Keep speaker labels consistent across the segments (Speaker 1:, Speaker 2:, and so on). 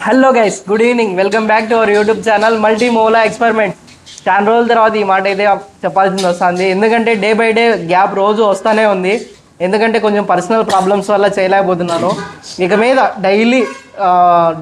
Speaker 1: Hello guys, good evening. Welcome back to our YouTube channel multi మోలా experiment. చాలా రోజుల తర్వాత ఈ మాట అయితే చెప్పాల్సింది వస్తుంది, ఎందుకంటే డే బై డే గ్యాప్ రోజు వస్తూనే ఉంది. ఎందుకంటే కొంచెం పర్సనల్ ప్రాబ్లమ్స్ వల్ల చేయలేకపోతున్నాను. ఇక మీద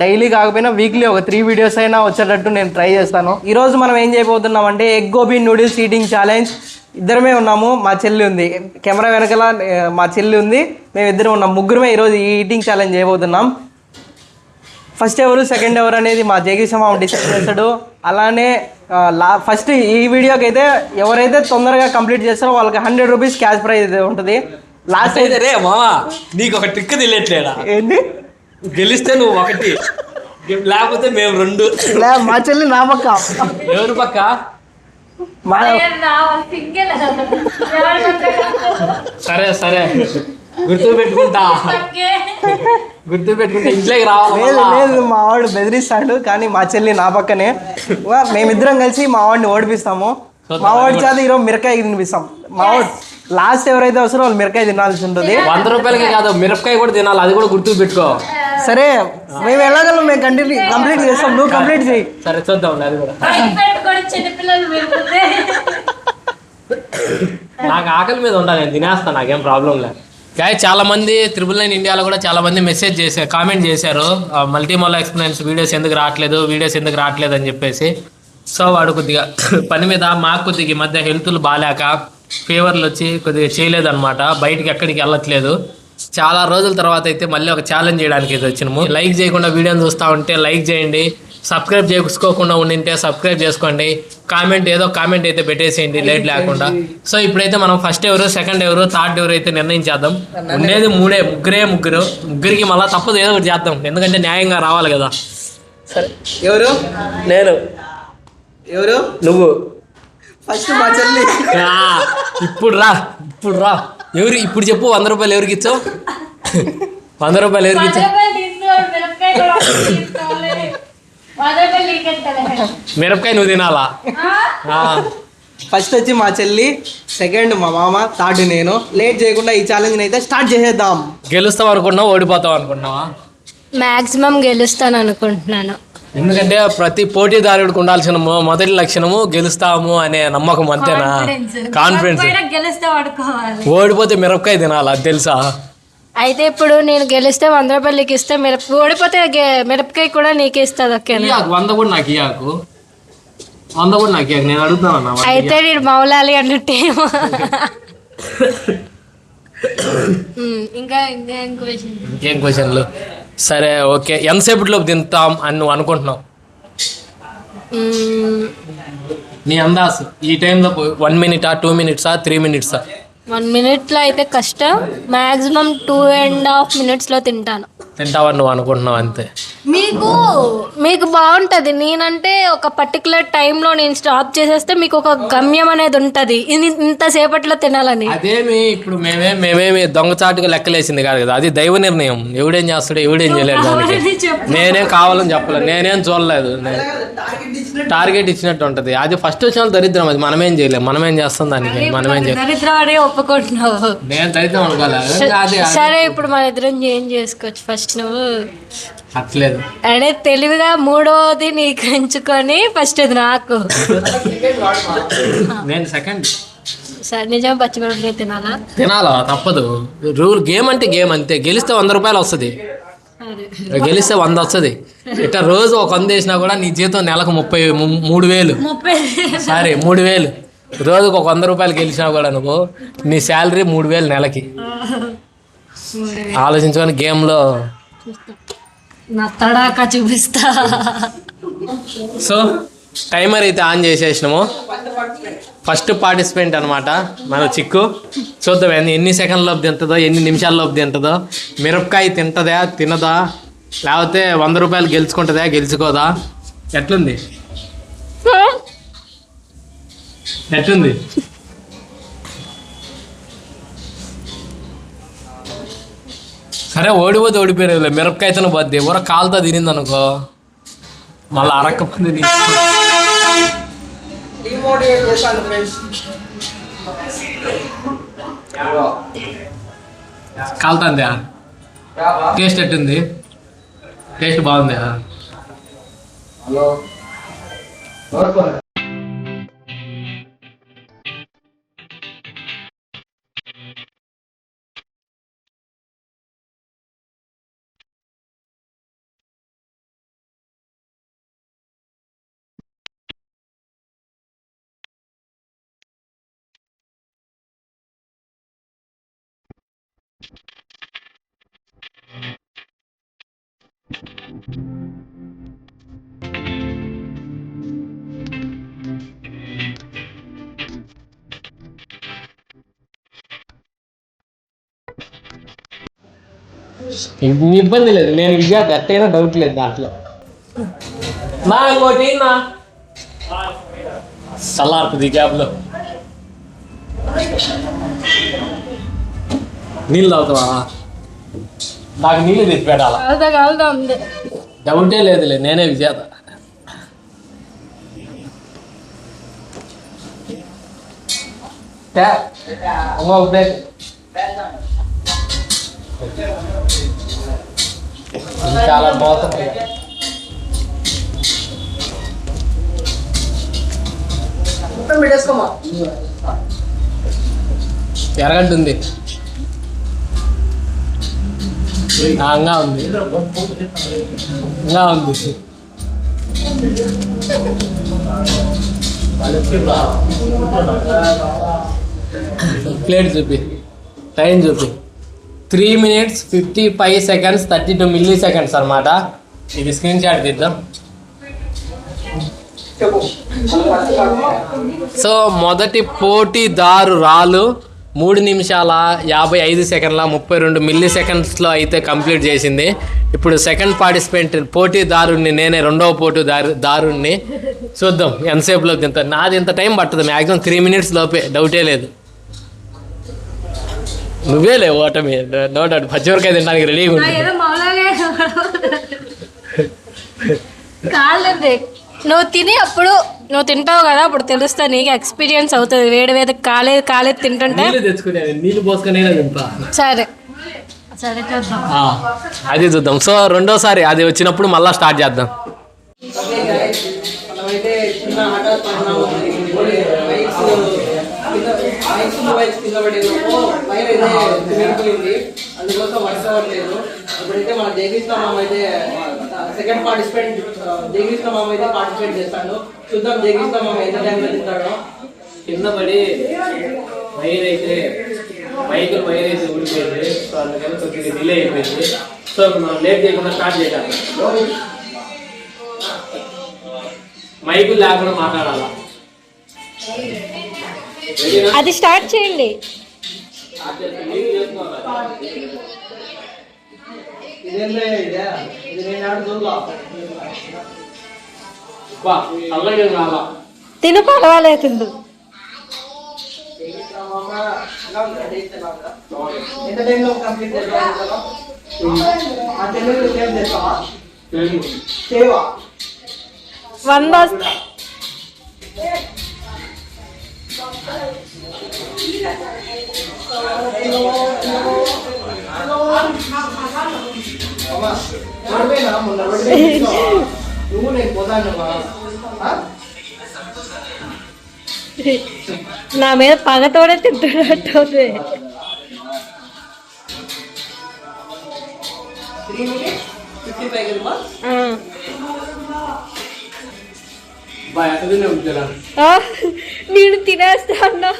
Speaker 1: డైలీ కాకపోయినా వీక్లీ ఒక 3 వీడియోస్ అయినా వచ్చేటట్టు నేను ట్రై చేస్తాను. ఈరోజు మనం ఏం చేయబోతున్నాం అంటే egg gobi noodles eating challenge. ఇద్దరమే ఉన్నాము, మా చెల్లి ఉంది కెమెరా వెనకాల, మా చెల్లి ఉంది, మేము ఇద్దరం ఉన్నాం. ముగ్గురమే ఈరోజు ఈ ఈటింగ్ ఛాలెంజ్ చేయబోతున్నాం. ఫస్ట్ ఎవరు సెకండ్ ఎవరు అనేది మా జగీషమ్మ డిసైడ్ చేస్తాడు. అలానే ఫస్ట్ ఈ వీడియోకి అయితే ఎవరైతే తొందరగా కంప్లీట్ చేస్తారో వాళ్ళకి 100 రూపీస్ క్యాష్ ప్రైజ్ అయితే ఉంటుంది. లాస్ట్ అయితే
Speaker 2: రే మామా, నీకు ఒక ట్రిక్ తెలియట్లేదా?
Speaker 1: ఏంటి?
Speaker 2: గెలిస్తే నువ్వు 1, లేకపోతే మేము 2.
Speaker 1: మా చెల్లి నా పక్క.
Speaker 2: ఎవరు పక్క? సరే సరే, గుర్తు పెట్టుకుంటా ఇంట్లోకి రావాలి.
Speaker 1: లేదు, మా వాడు బెదిరిస్తాడు, కానీ మా చెల్లి నా పక్కనే. మేమిద్దరం కలిసి మా వాడిని ఓడిపిస్తాము. మా వాడి చేత ఈరోజు మిరకాయ తినిపిస్తాం. మా వాడు లాస్ట్ ఎవరైతే వస్తారో వాళ్ళు మిరకాయ తినాల్సి ఉంటుంది.
Speaker 2: 100 రూపాయలకి కాదు, మిరపకాయ కూడా తినాలి, అది కూడా గుర్తు పెట్టుకో.
Speaker 1: సరే, మేము ఎలాగలం మేము కంప్లీట్ చేస్తాం, నువ్వు కంప్లీట్ చేయి.
Speaker 2: సరే చూద్దాం. అది కూడా నాకు ఆకలి మీద ఉండాలి, నేను తినేస్తాను, నాకేం ప్రాబ్లం లేదు. గాయ చాలా మంది 999 ఇండియాలో కూడా చాలా మంది మెసేజ్ చేశారు, కామెంట్ చేశారు, మల్టీ మోలా ఎక్స్పీరియన్స్ వీడియోస్ ఎందుకు రావట్లేదు అని చెప్పేసి. సో వాడు కొద్దిగా పని మీద, మాకు కొద్దిగా ఈ మధ్య హెల్త్లు బాగాలేక ఫీవర్లు వచ్చి కొద్దిగా చేయలేదన్నమాట, బయటికి ఎక్కడికి వెళ్ళట్లేదు. చాలా రోజుల తర్వాత అయితే మళ్ళీ ఒక ఛాలెంజ్ చేయడానికి అయితే వచ్చినాము. లైక్ చేయకుండా వీడియోని చూస్తూ ఉంటే లైక్ చేయండి, సబ్స్క్రైబ్ చేసుకోకుండా ఉండింటే సబ్స్క్రైబ్ చేసుకోండి, ఏదో కామెంట్ అయితే పెట్టేసేయండి లేట్ లేకుండా. సో ఇప్పుడైతే మనం ఫస్ట్ ఎవరు, సెకండ్ ఎవరు, థర్డ్ ఎవరు అయితే నిర్ణయించేద్దాం. ఉండేది ముగ్గురికి మళ్ళీ తప్పదు, ఏదో ఒకటి చేద్దాం, ఎందుకంటే న్యాయంగా రావాలి కదా.
Speaker 1: సరే, ఎవరు?
Speaker 2: నేను.
Speaker 1: ఎవరు?
Speaker 2: నువ్వు.
Speaker 1: ఫస్ట్ మా చెల్లి.
Speaker 2: ఇప్పుడు రా ఎవరు ఇప్పుడు చెప్పు. 100 రూపాయలు ఎవరికి ఇచ్చావు? 100 రూపాయలు ఎవరికి ఇచ్చావు? మిరపకాయ నువ్వు తినాలా?
Speaker 1: ఫస్ట్ వచ్చి మా చెల్లి, సెకండ్ మా మామ, థర్డ్ నేను. లేట్ చేయకుండా ఈ ఛాలెంజ్ అయితే స్టార్ట్ చేసేద్దాం.
Speaker 2: గెలుస్తావు అనుకున్నావా, ఓడిపోతావు అనుకున్నావా?
Speaker 3: మాక్సిమం గెలుస్తాను అనుకుంటున్నాను.
Speaker 2: ఎందుకంటే ప్రతి పోటీదారుడికి ఉండాల్సిన మొదటి లక్షణము గెలుస్తాము అనే నమ్మకం, అంతేనా? కాన్ఫిడెన్స్. ఓడిపోతే మిరపకాయ తినాలి, అది తెలుసా?
Speaker 3: అయితే ఇప్పుడు నేను గెలిస్తే 100 రూపాయలు నీకు ఇస్తే, ఓడిపోతే మిరపకాయ కూడా నీకు ఇస్తుంది. ఓకేనా?
Speaker 2: 100 కూడా నాకు ఇయ్యాకు, 100 కూడా నాకు ఇయ్యాకు, నేను అడుగుతాను.
Speaker 3: అయితే నేను మౌలాలి అన్నట్టే.
Speaker 2: ఇంకేం క్వశ్చన్లు? సరే ఓకే, ఎంతసేపటిలోపు తింటాం అని నువ్వు అనుకుంటున్నావు? నీ అందాస్ ఈ టైంలో 1 మినిటా, 2 మినిట్సా, 3 మినిట్సా?
Speaker 3: 1 మినిట్లో అయితే కష్టం, మాక్సిమం 2.5 మినిట్స్లో
Speaker 2: తింటావని నువ్వు అనుకుంటున్నావు, అంతే.
Speaker 3: మీకు బాగుంటుంది. నేనంటే ఒక పర్టికులర్ టైంలో నేను స్టాప్ చేసేస్తే మీకు ఒక గమ్యం అనేది ఉంటుంది, ఇంతసేపట్లో తినాలని.
Speaker 2: అదేమి ఇప్పుడు మేమేమి దొంగచాటుగా లెక్కలేసింది కాదు కదా, అది దైవ నిర్ణయం. ఎవడేం చేస్తాడు, ఎవడేం చేయలేడు దానికి. నేనేం కావాలని చెప్పలేదు, నేనేం చూడలేదు. టార్గెట్ ఇచ్చినట్టు ఉంటుంది. అది ఫస్ట్ వచ్చిన దరిద్రం, అది మనమేం చేయలేము. మనమేం చేస్తాం దానికి, మనమేం చేయలేము.
Speaker 3: దరిద్రం అనే ఒప్పుకుంటున్నావు.
Speaker 2: నేను దరిద్రం అనుకోలేదు.
Speaker 3: సరే, ఇప్పుడు మన ఇద్దరం ఏం చేసుకోవచ్చు. ఫస్ట్ నువ్వు
Speaker 2: అట్లేదు
Speaker 3: అంటే తెలివిగా మూడోది నీకు ఎంచుకొని ఫస్ట్ అది నాకు.
Speaker 2: నేను సెకండ్.
Speaker 3: సరే, నిజం పచ్చిమిరపకాయ
Speaker 2: తినాలా, తప్పదు. రూల్, గేమ్ అంటే గేమ్, అంతే. గెలిస్తే 100 రూపాయలు వస్తుంది, గెలిస్తే 100 వస్తుంది. ఇట్లా రోజు ఒక 100 వేసినా కూడా నీ జీతం నెలకు 3,000. సరే, 3,000 రోజుకు ఒక 100 రూపాయలు గెలిచినా కూడా నువ్వు, నీ శాలరీ 3,000 నెలకి. ఆలోచించుకొని గేమ్లో
Speaker 3: నా తడాకా చూపిస్తా.
Speaker 2: సో టైమర్ అయితే ఆన్ చేసేసినాము. ఫస్ట్ పార్టిసిపెంట్ అనమాట మన చిక్కు. చూద్దాం ఎన్ని సెకండ్ల లోపు తింటుందో, ఎన్ని నిమిషాల లోపు తింటుందో. మిరపకాయ తినదా, లేకపోతే 100 రూపాయలు గెలుచుకోదా? ఎట్లుంది? సరే, ఓడిపోతే ఓడిపోయారు, మిరపకాయతో పోద్ది. ఎవరో కాలుతో తినింది అనుకో, మళ్ళీ అరక్కపోతే కాలుతుందా? టేస్ట్ ఎట్టుంది? టేస్ట్ బాగుందా? ఇబ్బంది లేదు, నేను విజయ గట్టైనా డౌట్ లేదు దాంట్లో. నా ఇంకోటి నా సలార్పుది గ్యాప్లో నీళ్ళు తాగుతావా? నాకు నీళ్ళు తెచ్చి పెట్టాలా? డౌటే లేదులే, నేనే విజేత. చాలా బాగుంది. ఎరగడ్డ ఉంది, ఇంకా ఉంది, ఇంకా ఉంది. ప్లేట్ చూపి, టైం చూపి. 3 minutes 55 seconds 32 milliseconds అన్నమాట. ఇది స్క్రీన్ షాట్ తీద్దాం. సో మొదటి పోటీదారురాలు 3 నిమిషాల 55 సెకండ్ల 32 millisecondsలో అయితే కంప్లీట్ చేసింది. ఇప్పుడు సెకండ్ పార్టిసిపెంట్ పోటీదారుని నేనే, రెండవ పోటీదారుని. చూద్దాం ఎంతసేపులో తింటా. నాది ఇంత టైం పట్టదు, మ్యాక్సిమం 3 minutes లోపే, డౌటే లేదు. నువ్వే లేవు ఓటమి, నో డౌట్. పచ్చిమిరకాయ తినడానికి రెడీగా ఉంది.
Speaker 3: నువ్వు తిని అప్పుడు నువ్వు తింటావు కదా, అప్పుడు తెలుస్తా, నీకు ఎక్స్పీరియన్స్ అవుతుంది. వేడి వేడి కాలేదు తింటుంటే
Speaker 2: తెచ్చుకునే నీళ్ళు పోసుకునే తింటా.
Speaker 3: సరే సరే చూద్దాం,
Speaker 2: అది చూద్దాం. సో రెండోసారి అది వచ్చినప్పుడు మళ్ళీ స్టార్ట్ చేద్దాం.
Speaker 1: అందుకోసం వర్క్ అవ్వట్లేదు. ఇప్పుడైతే మన జయకృష్ణ మామ అయితే సెకండ్ పార్టిసిపెంట్, జయకృష్ణ మామ అయితే పార్టిసిపేట్ చేస్తాడు. చూద్దాం జయకృష్ణ మామ ఎంత టైంలో తింటాడో.
Speaker 2: కింద పడి వైర్ అయితే ఊడిపోయింది. సో అందుకని కొంచెం డిలే అయిపోయింది. సో మనం లేట్ చేయకుండా స్టార్ట్ చేద్దాం. మైకులు లేకుండా మాట్లాడాలా?
Speaker 3: అది స్టార్ట్ చేయండి. తిను, పర్వాలేదు.
Speaker 1: ఎంత టైంలో కంప్లీట్ చేస్తావా?
Speaker 3: 100
Speaker 1: నువ్వు నేను పోతాను.
Speaker 3: నా మీద పగతోడే తింటున్నట్టు.
Speaker 1: 3 minutes 55
Speaker 3: నేను తినేస్తా అన్నా.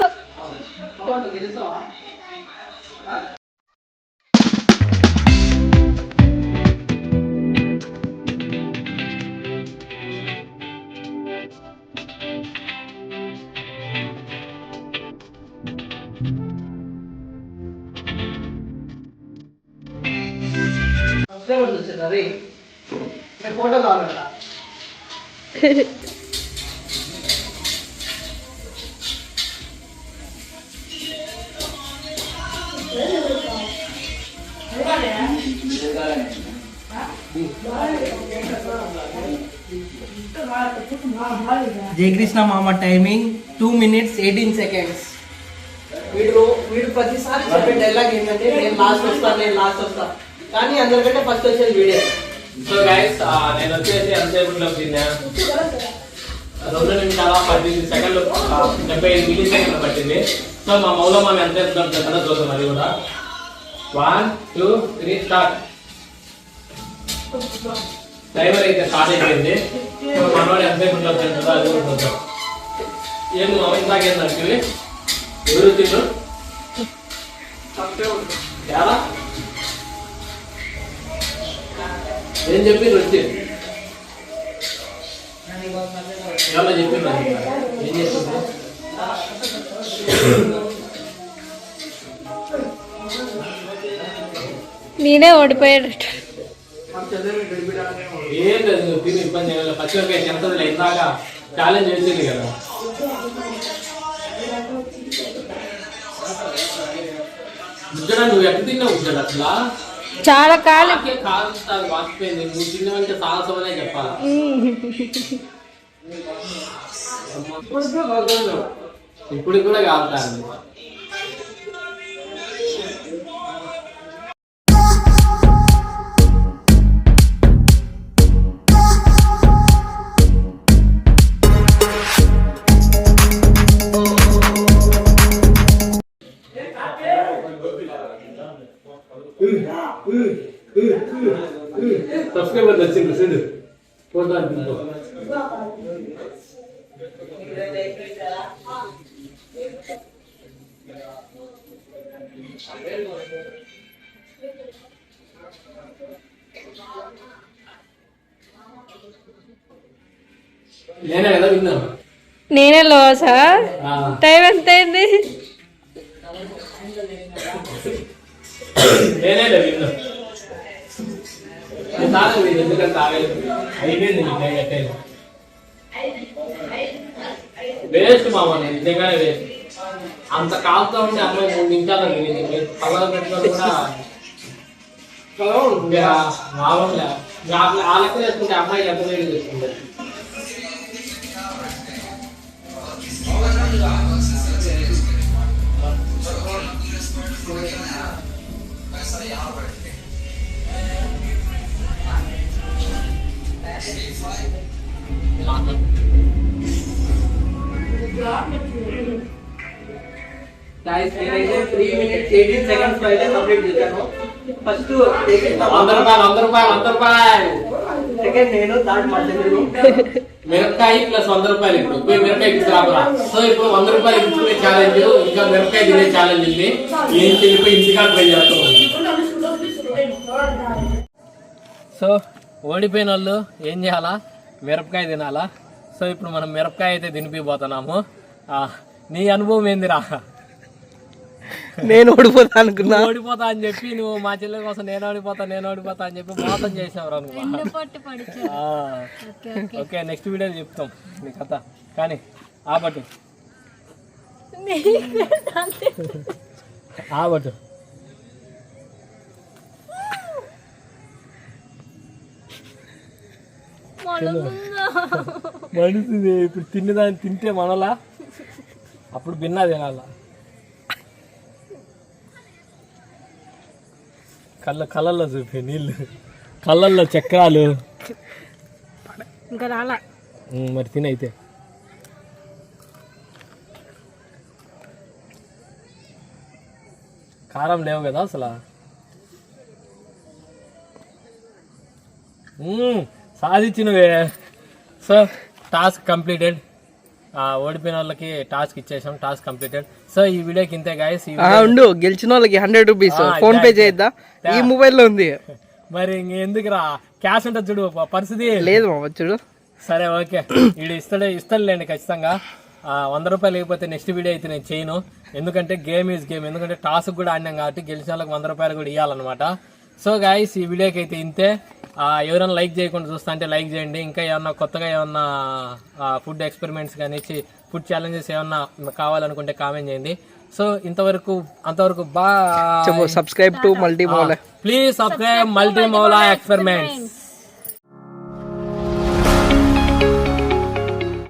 Speaker 3: ఫోటో కావాలంట. జయకృష్ణ మామ టైమింగ్ 2 minutes 18 seconds. వీడు ప్రతిసారి చెప్పే డైలాగ్ ఏంటంటే నేను లాస్ట్ వస్తా కానీ అందరికంటే ఫస్ట్ వచ్చేది వీడే.
Speaker 2: సో గైస్ నేను వచ్చేసి ఎంతసేపులో తిన్నా 2 నిమిషాల 18 సెకండ్లు 75 మిల్లీ సెకండ్లు పట్టింది. సో మా మౌలమ్మ ఎంత చెప్తుందో చూద్దాం అది కూడా. 1 2 3 స్టార్ట్. టైమర్ అయితే స్టార్ట్ అయిపోయింది. సో మనవాడు ఎంతసేపులో తింటుందో అది కూడా చూద్దాం. ఏమి మామ ఇందాకేందంటే ఎవరు తిండు చాలా ఏం చెప్పి వచ్చి ఎలా చెప్పి ఏం చెప్తుంది
Speaker 3: నేనే ఓడిపోయాడు.
Speaker 2: ఏం లేదు నువ్వు తిని ఇబ్బంది ఏం లేదు. పచ్చిమిరకాయ తింటదిలే, ఇందాక ఛాలెంజ్ చేసింది కదా. నువ్వు ఎక్కడ తిన్నావు అట్లా
Speaker 3: చాలా కాలం
Speaker 2: కాదు వాచిపోయింది. నువ్వు తిన్నవంటే సాహసమనే చెప్పాలా. ఇప్పుడు కూడా కాలుతాను. సబ్స్క్రైబర్ వచ్చింది చూడు ఫోటో అనుకుంటూ నేనే కదా విన్నా.
Speaker 3: నేనే లోసా? టైం ఎంత అయింది?
Speaker 2: నేనే విన్నా. ఎందుకంటే అయిపోయింది వేస్ట్ మామ, నిజంగానే వేస్ట్. అంత కాలుతా ఉంటే అమ్మాయి 3 నిమిషాలు పల్లలు పెట్టుకొని కూడా మామూలుగా ఆ లెక్క వేసుకుంటే అమ్మాయి ఎంత వేడి చేసుకుంటే
Speaker 1: Guys, నేనైతే 3 minutes 18 seconds లో అయితే కంప్లీట్ చేశాను. ఫస్ట్ ₹100 సెకండ్ నేను, థర్డ్ మధ్యలో
Speaker 2: మిరపకాయ ప్లస్ ₹100 ఇప్పుడు మిరపకాయ తీసుకురాబరా. సో ఇప్పుడు ₹100 ఇచ్చుకునే ఛాలెంజ్, ఇంకా మిరపకాయ తినే ఛాలెంజ్ ఉంది. ఏం తెలిపోయి ఇంటికా ట్రై చేస్తాం. సో ఓడిపోయిన వాళ్ళు ఏం చేయాలా? మిరపకాయ తినాలా. సో ఇప్పుడు మనం మిరపకాయ అయితే తినిపిపోతున్నాము. నీ అనుభవం ఏందిరా?
Speaker 1: నేను ఓడిపోతా అనుకున్నా.
Speaker 2: ఓడిపోతా అని చెప్పి నువ్వు మా చెల్లెల కోసం నేను ఓడిపోతా అని చెప్పి మోసం చేసావురా నువ్వు. ఓకే, నెక్స్ట్ వీడియోలో చెప్తాం నీ కథ. కానీ ఆబట్టు మనిషిది ఇప్పుడు తిన్నదాన్ని తింటే మనలా, అప్పుడు భిన్నా తినాలా. కళ్ళల్లో చూపి నీళ్ళు, కళ్ళల్లో చక్రాలు.
Speaker 3: ఇంకా రాలా
Speaker 2: మరి తినైతే. కారం లేవు కదా అసలు. సాధించినవే. So task completed. ఓడిపోయిన వాళ్ళకి టాస్క్ ఇచ్చేసాం. Task completed. సో ఈ వీడియోకి ఇంతే గాయస్.
Speaker 1: ఉండు, గెలిచిన వాళ్ళకి ₹100 ఫోన్ పే చేద్దా? ఈ మొబైల్ లో ఉంది.
Speaker 2: మరి ఎందుకురా, క్యాష్ ఉంటుంది చూడు, పరిస్థితి
Speaker 1: లేదు చూడు.
Speaker 2: సరే ఓకే, వీడు ఇస్తాడులేండి ఖచ్చితంగా. ₹100 లేకపోతే నెక్స్ట్ వీడియో అయితే నేను చేయను. ఎందుకంటే గేమ్ ఈజ్ గేమ్. ఎందుకంటే టాస్క్ కూడా ఆడినాం కాబట్టి గెలిచిన వాళ్ళకి ₹100 కూడా ఇవ్వాలన్నమాట. సో గాయస్ ఈ వీడియోకి అయితే ఇంతే. ఎవరైనా లైక్ చేయకుండా చూస్తా అంటే లైక్ చేయండి. ఇంకా ఏమన్నా కొత్తగా ఏమన్నా ఫుడ్ ఎక్స్పెరిమెంట్స్ కానీ ఫుడ్ ఛాలెంజెస్ ఏమన్నా కావాలనుకుంటే కామెంట్ చేయండి. సో అంతవరకు bye.
Speaker 1: Subscribe to Multi Maula.
Speaker 2: Please subscribe Multi Maula experiments.